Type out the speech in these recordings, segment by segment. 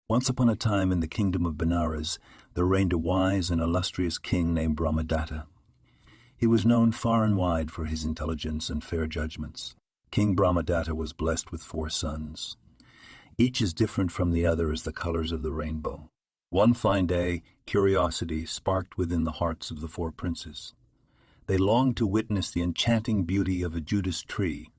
Once upon a time in the kingdom of Benares, there reigned a wise and illustrious king named Brahmadatta. He was known far and wide for his intelligence and fair judgments. King Brahmadatta was blessed with 4 sons. Each as different from the other as the colors of the rainbow. One fine day, curiosity sparked within the hearts of the 4 princes. They longed to witness the enchanting beauty of a Judas tree.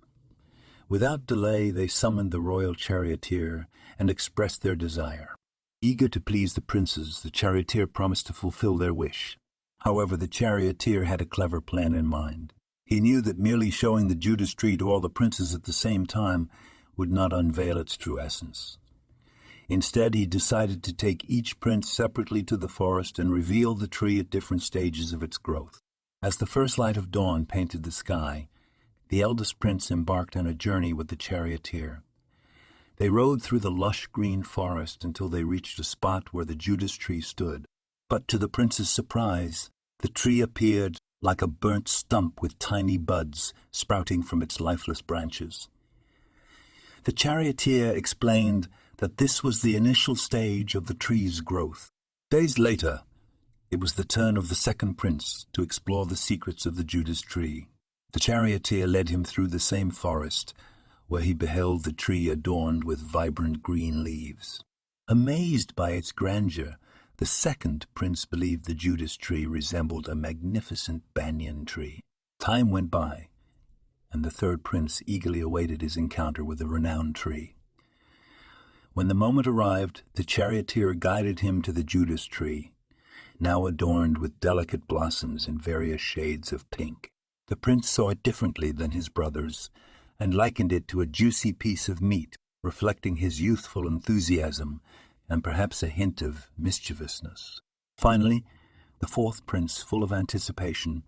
Without delay, they summoned the royal charioteer and expressed their desire. Eager to please the princes, the charioteer promised to fulfill their wish. However, the charioteer had a clever plan in mind. He knew that merely showing the Judas tree to all the princes at the same time would not unveil its true essence. Instead, he decided to take each prince separately to the forest and reveal the tree at different stages of its growth. As the first light of dawn painted the sky, the eldest prince embarked on a journey with the charioteer. They rode through the lush green forest until they reached a spot where the Judas tree stood. But to the prince's surprise, the tree appeared like a burnt stump with tiny buds sprouting from its lifeless branches. The charioteer explained that this was the initial stage of the tree's growth. Days later, it was the turn of the second prince to explore the secrets of the Judas tree. The charioteer led him through the same forest, where he beheld the tree adorned with vibrant green leaves. Amazed by its grandeur, the second prince believed the Judas tree resembled a magnificent banyan tree. Time went by, and the third prince eagerly awaited his encounter with the renowned tree. When the moment arrived, the charioteer guided him to the Judas tree, now adorned with delicate blossoms in various shades of pink. The prince saw it differently than his brothers, and likened it to a juicy piece of meat, reflecting his youthful enthusiasm and perhaps a hint of mischievousness. Finally, the fourth prince, full of anticipation,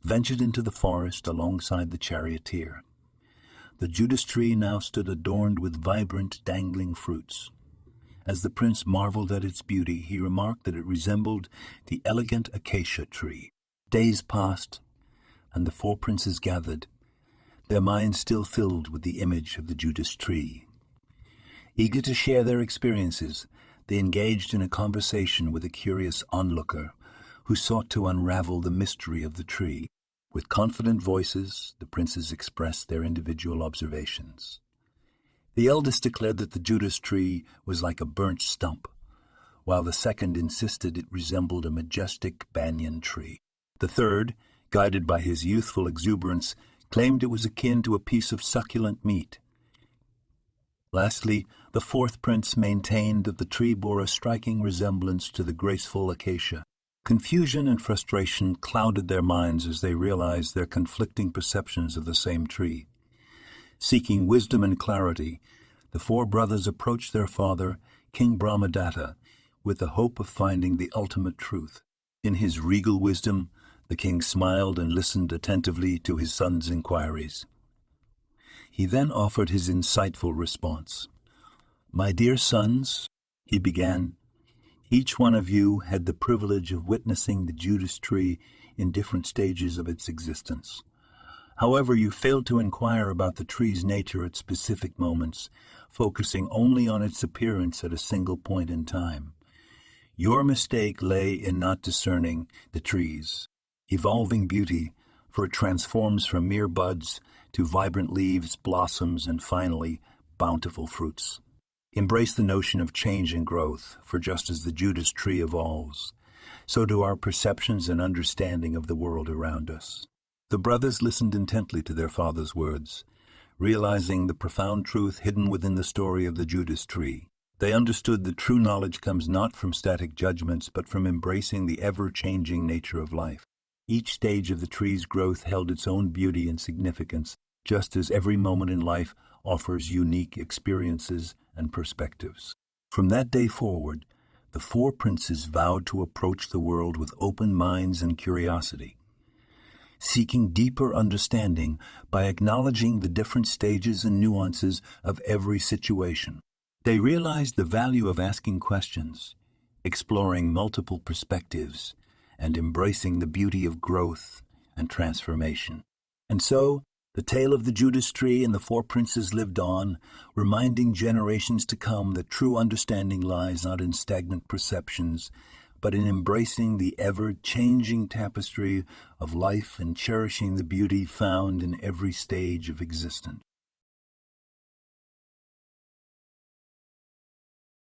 ventured into the forest alongside the charioteer. The Judas tree now stood adorned with vibrant, dangling fruits. As the prince marveled at its beauty, he remarked that it resembled the elegant acacia tree. Days passed, and the 4 princes gathered, their minds still filled with the image of the Judas tree. Eager to share their experiences, they engaged in a conversation with a curious onlooker who sought to unravel the mystery of the tree. With confident voices, the princes expressed their individual observations. The eldest declared that the Judas tree was like a burnt stump, while the second insisted it resembled a majestic banyan tree. The third, guided by his youthful exuberance, claimed it was akin to a piece of succulent meat. Lastly, the fourth prince maintained that the tree bore a striking resemblance to the graceful acacia. Confusion and frustration clouded their minds as they realized their conflicting perceptions of the same tree. Seeking wisdom and clarity, the 4 brothers approached their father, King Brahmadatta, with the hope of finding the ultimate truth. In his regal wisdom, the king smiled and listened attentively to his son's inquiries. He then offered his insightful response. "My dear sons," he began, "each one of you had the privilege of witnessing the Judas tree in different stages of its existence. However, you failed to inquire about the tree's nature at specific moments, focusing only on its appearance at a single point in time. Your mistake lay in not discerning the tree's evolving beauty, for it transforms from mere buds to vibrant leaves, blossoms, and finally, bountiful fruits. Embrace the notion of change and growth, for just as the Judas tree evolves, so do our perceptions and understanding of the world around us." The brothers listened intently to their father's words, realizing the profound truth hidden within the story of the Judas tree. They understood that true knowledge comes not from static judgments, but from embracing the ever-changing nature of life. Each stage of the tree's growth held its own beauty and significance, just as every moment in life offers unique experiences and perspectives. From that day forward, the 4 princes vowed to approach the world with open minds and curiosity, seeking deeper understanding by acknowledging the different stages and nuances of every situation. They realized the value of asking questions, exploring multiple perspectives, and embracing the beauty of growth and transformation. And so, The tale of the Judas tree and the four princes lived on, reminding generations to come that true understanding lies not in stagnant perceptions, but in embracing the ever-changing tapestry of life and cherishing the beauty found in every stage of existence.